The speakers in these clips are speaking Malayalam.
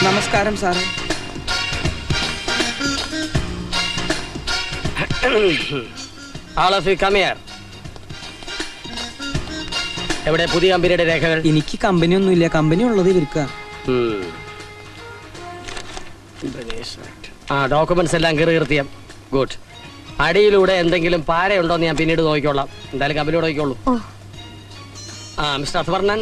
നമസ്കാരം സാറേ. എവിടെ പുതിയ കമ്പനിയുടെ രേഖകൾ? എനിക്ക് കമ്പനി ഒന്നുമില്ല, കമ്പനി ഉള്ളത് ഇവർക്കാ. ഡോക്യുമെന്റ്സ് എല്ലാം കീറിയാം. ഗുഡ്. അടിയിലൂടെ എന്തെങ്കിലും പാരയുണ്ടോ എന്ന് ഞാൻ പിന്നീട് നോക്കിക്കോളാം. എന്തായാലും കമ്പനിയോട് നോക്കിക്കോളൂ. മിസ്റ്റർ അഥവർണൻ,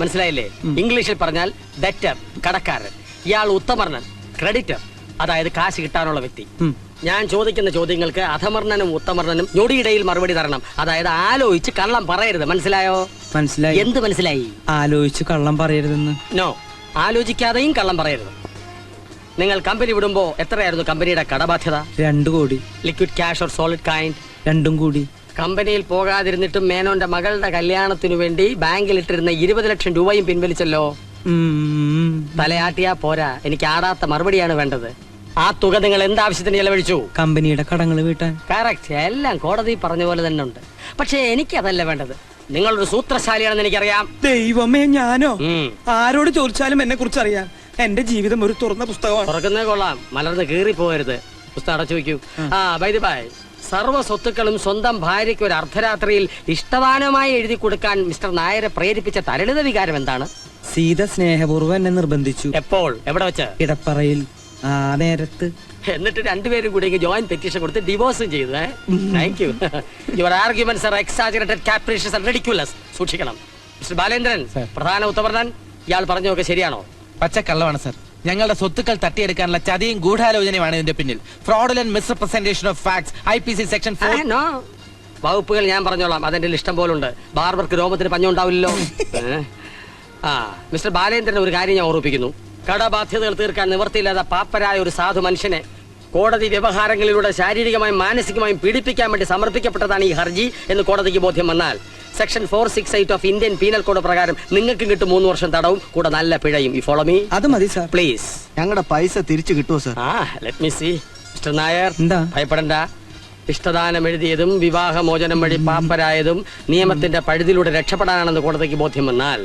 മനസ്സിലായില്ലേ? ഇംഗ്ലീഷിൽ പറഞ്ഞാൽ ഡെറ്റർ, കടക്കാരൻ. ഇയാൾ ഉത്തമർണൻ, ക്രെഡിറ്റർ, അതായത് കാശ് കിട്ടാനുള്ള വ്യക്തി. ഞാൻ ചോദിക്കുന്ന ചോദ്യങ്ങൾക്ക് അധമർണനും ഉത്തമർണനും ഞൊടിയിടയിൽ മറുപടി തരണം. അതായത് ആലോചിച്ച് കള്ളം പറയരുത്. മനസ്സിലായോ? മനസ്സിലായി. എന്ത് മനസ്സിലായി? ആലോചിച്ച് കള്ളം പറയരുതെന്ന്. നോ, ആലോചിക്കാതെയും കള്ളം പറയരുത്. നിങ്ങൾ കമ്പനി വിടുമ്പോ എത്രയായിരുന്നു കമ്പനിയുടെ കടബാധ്യത? 2 കോടി. Liquid cash or solid kind? 2 കോടി. കമ്പനിയിൽ പോകാതിരുന്നിട്ടും മേനോന്റെ മകളുടെ കല്യാണത്തിനു വേണ്ടി ബാങ്കിൽ ഇട്ടിരുന്ന 20 ലക്ഷം രൂപയും പിൻവലിച്ചല്ലോ. തലയാട്ടിയാ പോരാ, എനിക്ക് ആടാത്ത മറുപടിയാണ് വേണ്ടത്. ആ തുക നിങ്ങൾ എന്താവശ്യത്തിന് ചെലവഴിച്ചു? കമ്പനിയുടെ കടങ്ങൾ വീട്ടാൻ. കറക്റ്റ്, എല്ലാം കോടതി പറഞ്ഞ പോലെ തന്നെ ഉണ്ട്. പക്ഷെ എനിക്ക് അതല്ല വേണ്ടത്. നിങ്ങളൊരു സൂത്രശാലിയാണെന്ന് എനിക്കറിയാം. ദൈവമേ, ഞാനോ? ആരോട് ചോദിച്ചാലും എന്നെ കുറിച്ച് അറിയാം. എന്റെ ജീവിതം ഒരു തുറന്ന പുസ്തകമാണ്. തുറക്കുന്നേ കൊള്ളാം, മലർന്ന് കീറി പോകരുത്. പുസ്തകം അടച്ചു വയ്ക്കൂ. ബൈ ദി ബൈ, സർവ്വ സ്വത്തുക്കളും സ്വന്തം ഭാര്യയ്ക്ക് ഒരു അർദ്ധരാത്രിയിൽ ഇഷ്ടദാനമായി എഴുതി കൊടുക്കാൻ മിസ്റ്റർ നായരെ പ്രേരിപ്പിച്ച തരളിത വികാരം എന്താണ്? സീത സ്നേഹപൂർവ്വം എന്നെ നിർബന്ധിച്ചു. എപ്പോൾ, എവിടെ വെച്ച്? ഇടപ്പറയിൽ. നേരത്ത്. എന്നിട്ട് രണ്ടുപേരും കൂടി ജോയിന്റ് പെറ്റീഷൻ കൊടുത്ത് ഡിവോഴ്സും ചെയ്തു. Thank you. Your arguments are exaggerated, capricious and ridiculous. സൂക്ഷിക്കണം. മിസ്റ്റർ ബാലേന്ദ്രൻ, പ്രധാന ഉത്തമർണൻ, ഇയാൾ പറഞ്ഞതൊക്കെ ശരിയാണോ? പച്ചക്കള്ളമാണ് സർ. ഞങ്ങളുടെ സ്വത്തുക്കൾ തട്ടിയെടുക്കാനുള്ള ചതിയും ഗൂഢാലോചനയുമാണ് ഇതിന്റെ പിന്നിൽ. Fraudulent misrepresentation of facts, IPC section 4. വകുപ്പുകൾ ഞാൻ പറഞ്ഞോളാം, അതെന്റെ ഇഷ്ടം പോലുണ്ട്. ബാർബർക്ക് രോമത്തിന് പഞ്ഞുണ്ടാവില്ലല്ലോ. മിസ്റ്റർ ബാലേന്ദ്രൻ, ഒരു കാര്യം ഞാൻ ഓർമ്മിപ്പിക്കുന്നു. കടബാധ്യതകൾ തീർക്കാൻ നിവർത്തിയില്ലാത്ത പാപ്പരായ ഒരു സാധു മനുഷ്യനെ കോടതി വ്യവഹാരങ്ങളിലൂടെ ശാരീരികമായും മാനസികമായും പീഡിപ്പിക്കാൻ വേണ്ടി സമർപ്പിക്കപ്പെട്ടതാണ് ഈ ഹർജി എന്ന് കോടതിക്ക് ബോധ്യം വന്നാൽ section 468 of Indian penal code പ്രകാരം നിങ്ങൾക്ക് കിട്ടും 3 വർഷം തടവും കൂടെ നല്ല പിഴയും. ഈ ഫോളോ മീ. അത് മതി സാർ. പ്ലീസ്. ഞങ്ങളുടെ പൈസ തിരിച്ചു കിട്ടുമോ sir? Let me see. Mister Nair, എന്താ? ഭയപ്പെടണ്ട. ഇഷ്ടദാനം എഴുതിയതും വിവാഹമോചനം വഴി പാപ്പരായതും നിയമത്തിന്റെ പഴുതിലൂടെ രക്ഷപ്പെടാനാണെന്ന് കോടതിക്ക് ബോധ്യം വന്നാൽ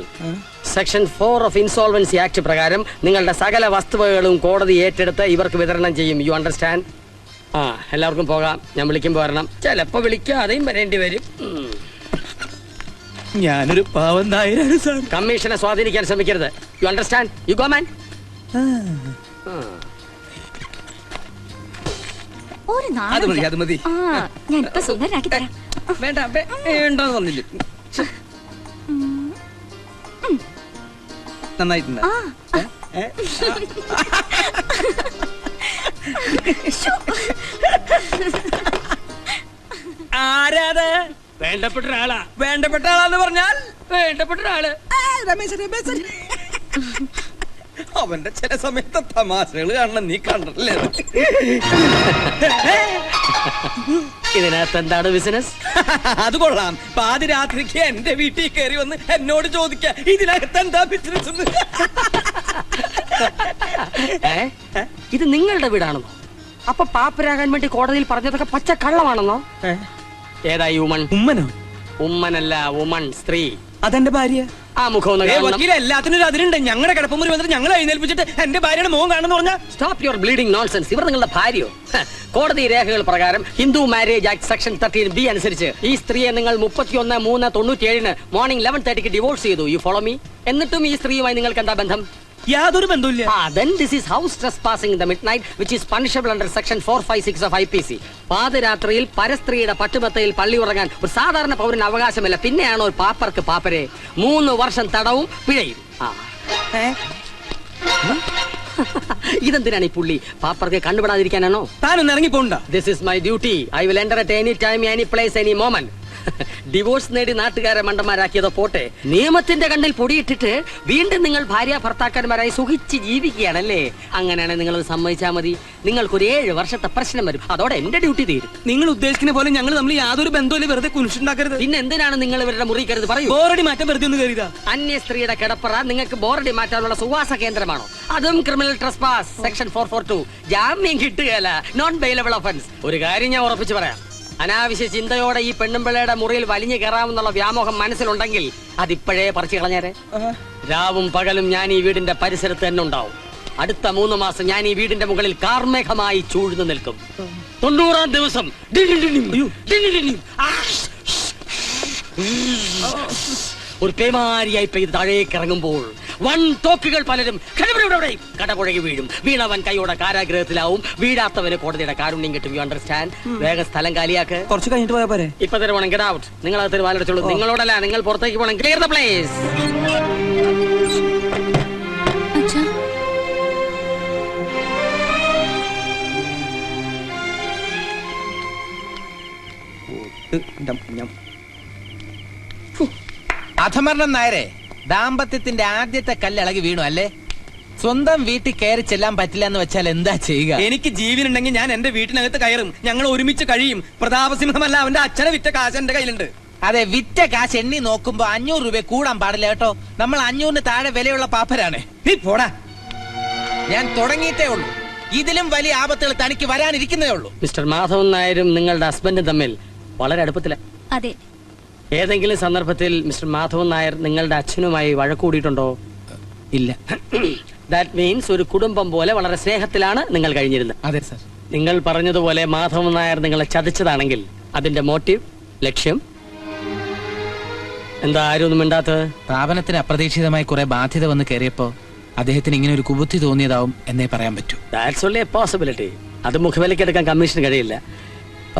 സെക്ഷൻ 4 ഓഫ് ഇൻസോൾവൻസി ആക്ട് പ്രകാരം നിങ്ങളുടെ സകല വസ്തുവകകളും കോടതി ഏറ്റെടുത്ത് ഇവർക്ക് വിതരണം ചെയ്യും. You understand? എല്ലാവർക്കും പോകാം. ഞാൻ വിളിക്കുമ്പോൾ വരണം. ചിലപ്പോ വിളിക്കാതെയും വരേണ്ടി വരും. ഞാനൊരു പാവം നായരാണ് സാർ. കമ്മീഷനെ സ്വാധീനിക്കാൻ ശ്രമിക്കരുത്. You understand? You go man. അത് മതി, അത് മതി. ഞാനിപ്പോ സുന്ദരനാക്കി തരാം. വേണ്ട, വേണ്ടെന്ന് പറഞ്ഞില്ല. നന്നായിട്ടുണ്ട്. ആരാത്? വേണ്ടപ്പെട്ട ഒരാളാ. വേണ്ടപ്പെട്ട ആളാന്ന് പറഞ്ഞാൽ വേണ്ടപ്പെട്ട ഒരാള് രമേശൻ. അവന്റെ ചില സമയത്ത് തമാശകൾ കാണണം, നീ കണ്ടല്ലേ? ഇതിനകത്ത് എന്താണ് ബിസിനസ്? അത് കൊള്ളാം. പാതിരാത്രിക്ക് എന്റെ വീട്ടിൽ കയറി വന്ന് എന്നോട് ചോദിക്ക ഇതിനകത്ത് എന്താ ബിസിനസ്. ഇത് നിങ്ങളുടെ വീടാണെന്നോ? അപ്പൊ പാപ്പരാകാൻ വേണ്ടി കോടതിയിൽ പറഞ്ഞതൊക്കെ പച്ച കള്ളമാണെന്നോ? ഏതായി ഉമ്മൻ? ഉമ്മനോ? ഉമ്മനല്ല, ഉമൺ, സ്ത്രീ. അതെന്റെ ഭാര്യ. ആ മുഖം എല്ലാത്തിനും ഒരു അതിരുണ്ട്. ഞങ്ങളുടെ കിടപ്പുമുറി വന്നിട്ട് ഞങ്ങൾ എഴുന്നേൽപ്പിച്ചിട്ട് എന്റെ ഭാര്യയുടെ മുഖം കാണുന്നു പറഞ്ഞാൽ സ്റ്റോപ്പ് യുവർ ബ്ലീഡിംഗ് നോൺസെൻസ്. ഇവർ നിങ്ങളുടെ ഭാര്യയോ? കോടതി രേഖകൾ പ്രകാരം Hindu marriage act section 13B അനുസരിച്ച് ഈ സ്ത്രീയെ നിങ്ങൾ 31/3/97 മോർണിംഗ് 11:30 ഡിവോഴ്സ് ചെയ്തു. You follow me? എന്നിട്ടും ഈ സ്ത്രീയുമായി നിങ്ങൾക്ക് എന്താ ബന്ധം? യാതൊരു ബന്ധമില്ല. Then this is house trespassing in the midnight, which is punishable under section 456 of IPC. പാതിരാത്രിയിൽ പരസ്ത്രീയുടെ പട്ടുമെത്തയിൽ പള്ളി ഉറങ്ങാൻ ഒരു സാധാരണ പൗരന് അവകാശമില്ല. പിന്നെയാണോ ഒരു പാപ്പർക്ക് പാപ്പരെ 3 വർഷം തടവും പിഴയും. ഇതെന്തിനാണ് ഈ പുള്ളി? പാപ്പർക്ക് കണ്ടുപെടാതിരിക്കാനാണോ? താനൊന്ന് ഇറങ്ങിപ്പോണ്ട. This is my duty. I will enter at any time, any place, any moment. Divorce നേടി നാട്ടുകാരെ മണ്ടന്മാരാക്കിയതോ പോട്ടെ, നിയമത്തിന്റെ കണ്ണിൽ പൊടിയിട്ടിട്ട് വീണ്ടും നിങ്ങൾ ഭാര്യ ഭർത്താക്കന്മാരായി സുഖിച്ച് ജീവിക്കുകയാണല്ലേ? അങ്ങനെയാണെങ്കിൽ നിങ്ങളത് സമ്മതിച്ചാൽ മതി. നിങ്ങൾക്കൊരു 7 വർഷത്തെ പ്രശ്നം വരും. അതോടെ എന്റെ ഡ്യൂട്ടി തീരും. നിങ്ങൾ ഉദ്ദേശിക്കുന്ന പോലെ ഞങ്ങൾ തമ്മിൽ യാതൊരു ബന്ധമില്ല. വെറുതെ കുനിച്ചുണ്ടാക്കരുത്. പിന്നെ എന്തിനാണ് നിങ്ങൾ ഇവരുടെ മുറി കരുത്? പറയൂ. ബോറടി മാറ്റം വെറുതെ ഒന്ന് കരുതാ. അന്യ സ്ത്രീയുടെ കിടപ്പറ നിങ്ങൾക്ക് ബോറടി മാറ്റാനുള്ള സുവാസ കേന്ദ്രമാണോ? അതും ക്രിമിനൽ ട്രസ്പാസ് സെക്ഷൻ 442. ജാമ്യം കിട്ടുകയല്ല, നോൺ ബെയിലബിൾ ഒഫൻസ്. ഒരു കാര്യം ഞാൻ ഉറപ്പിച്ചു പറയാം, അനാവശ്യ ചിന്തയോടെ ഈ പെണ്ണുമ്പിള്ളയുടെ മുറിയിൽ വലിഞ്ഞു കയറാമെന്നുള്ള വ്യാമോഹം മനസ്സിലുണ്ടെങ്കിൽ അതിപ്പോഴേ പറിച്ചു കളഞ്ഞേരെ. രാവും പകലും ഞാൻ ഈ വീടിന്റെ പരിസരത്ത് തന്നെ ഉണ്ടാവും. അടുത്ത 3 മാസം ഞാൻ ഈ വീടിന്റെ മുകളിൽ കാർമേഘമായി ചൂഴ്ന്നു നിൽക്കും. 90-ാം ദിവസം ഒരു പേമാരിയായി പെയ്ത് താഴേക്ക് ഇറങ്ങുമ്പോൾ തോക്കുകൾ പലരും കടപുഴകി വീഴും. വീണവൻ കൈയോടെ കാരാഗ്രഹത്തിലാവും, വീഴാത്തവന് കോടതിയുടെ കാരുണ്യം കിട്ടും. You understand? വേഗം സ്ഥലം കാലിയാക്ക്. കുറച്ച് കഴിഞ്ഞിട്ട് പോയാ പോരെ? ഇപ്പൊ തന്നെ വേണം. Get out. നിങ്ങൾ അകത്ത് വാലടിച്ചോളൂ. നിങ്ങളോടല്ല, നിങ്ങൾ പുറത്തേക്ക് പോകണം. Clear the place. അച്ഛാ, അധമർണം നായരെ, ദാമ്പത്യത്തിന്റെ ആദ്യത്തെ കല്ലിളകി വീണു അല്ലേ? സ്വന്തം വീട്ടിൽ കയറി ചെല്ലാൻ പറ്റില്ല എന്ന് വെച്ചാൽ എന്താ ചെയ്യുക? എനിക്ക് ജീവനുണ്ടെങ്കിൽ ഞാൻ എന്റെ വീട്ടിനകത്ത് കയറും. ഞങ്ങൾ ഒരുമിച്ച് കഴിയും. പ്രതാപസിംഹമല്ല, അവന്റെ അച്ഛനെ വിറ്റ കാശ് എന്റെ കയ്യിലുണ്ട്. അതെ, വിറ്റ കാശ് എണ്ണി നോക്കുമ്പോ 500 രൂപ കൂടാൻ പാടില്ല കേട്ടോ. നമ്മൾ 500-ന് താഴെ വിലയുള്ള പാപ്പരാണ്. നീ പോടാ. ഞാൻ തുടങ്ങിയിട്ടേ ഉള്ളൂ. ഇതിലും വലിയ ആപത്തുകൾ തനിക്ക് വരാനിരിക്കുന്നേ ഉള്ളൂ. മിസ്റ്റർ മാധവൻ നായരും നിങ്ങളുടെ ഹസ്ബൻഡും തമ്മിൽ വളരെ അടുപ്പത്തിലാണ്. അതെ. ഏതെങ്കിലും സന്ദർഭത്തിൽ മിസ്റ്റർ മാധവൻ നായർ നിങ്ങളുടെ അച്ഛനുമായി വഴക്കൂടിയിട്ടുണ്ടോ? ഇല്ല. ദാറ്റ് മീൻസ് ഒരു കുടുംബം പോലെ വളരെ സ്നേഹത്തിലാണ് നിങ്ങൾ കഴിഞ്ഞിരുന്നത്. അതെ സർ. നിങ്ങൾ പറഞ്ഞതുപോലെ മാധവൻ നായർ നിങ്ങളെ ചതിച്ചതാണെങ്കിൽ അതിന്റെ മോട്ടീവ്, ലക്ഷ്യം എന്താ? ആരും ഒന്നും മിണ്ടാത്തത്? സ്ഥാപനത്തിന് അപ്രതീക്ഷിതമായി കുറെ ബാധ്യത വന്ന് കയറിയപ്പോ അദ്ദേഹത്തിന് ഇങ്ങനെ ഒരു കുബുദ്ധി തോന്നിയതാവും എന്നേ പറയാൻ പറ്റൂ. That's only A possibility. അത് മുഖവിലക്കെടുക്കാൻ കമ്മീഷന് കഴിയില്ല.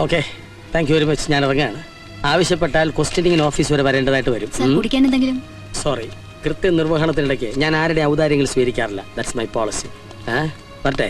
Okay, thank you very much. ഞാൻ ഇറങ്ങുകയാണ്. ആവശ്യപ്പെട്ടാൽ ക്വസ്റ്റ്യനിങ്ങിന് ഓഫീസ് വരെ വരേണ്ടതായിട്ട് വരും. സാർ കുടിക്കാൻ എന്തെങ്കിലും? സോറി, കൃത്യനിർവഹണത്തിനിടയ്ക്ക് ഞാൻ ആരുടെ ഔദാര്യങ്ങൾ സ്വീകരിക്കാറില്ല. That's my policy. വരട്ടെ.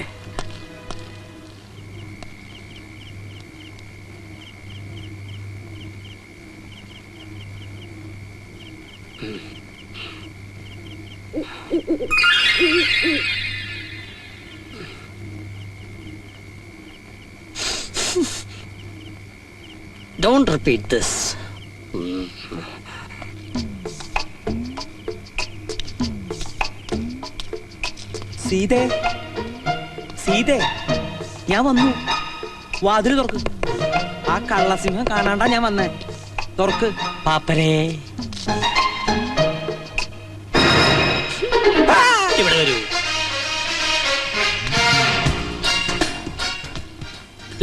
Don't repeat this. സീതേ, സീതേ, ഞാൻ വന്നു. വാതില് തുറക്ക്. ആ കള്ളസിംഹം കാണാണ്ടാ ഞാൻ വന്നേ. തുറക്ക്. പാപ്പരേ, ഇവിടെ വരൂ.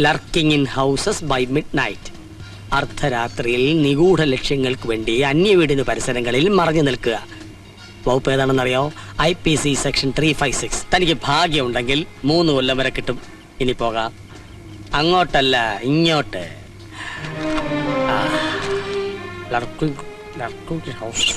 Lurking in houses by midnight. അർദ്ധരാത്രിയിൽ നിഗൂഢ ലക്ഷ്യങ്ങൾക്ക് വേണ്ടി അന്യവീടിന് പരിസരങ്ങളിൽ മറഞ്ഞു നിൽക്കുക. വകുപ്പ് ഏതാണെന്നറിയോ? IPC section 356. തനിക്ക് ഭാഗ്യമുണ്ടെങ്കിൽ 3 കൊല്ലം വരെ കിട്ടും. ഇനി പോകാം. അങ്ങോട്ടല്ല, ഇങ്ങോട്ട്. ലർക്കിംഗ് ഹൗസ്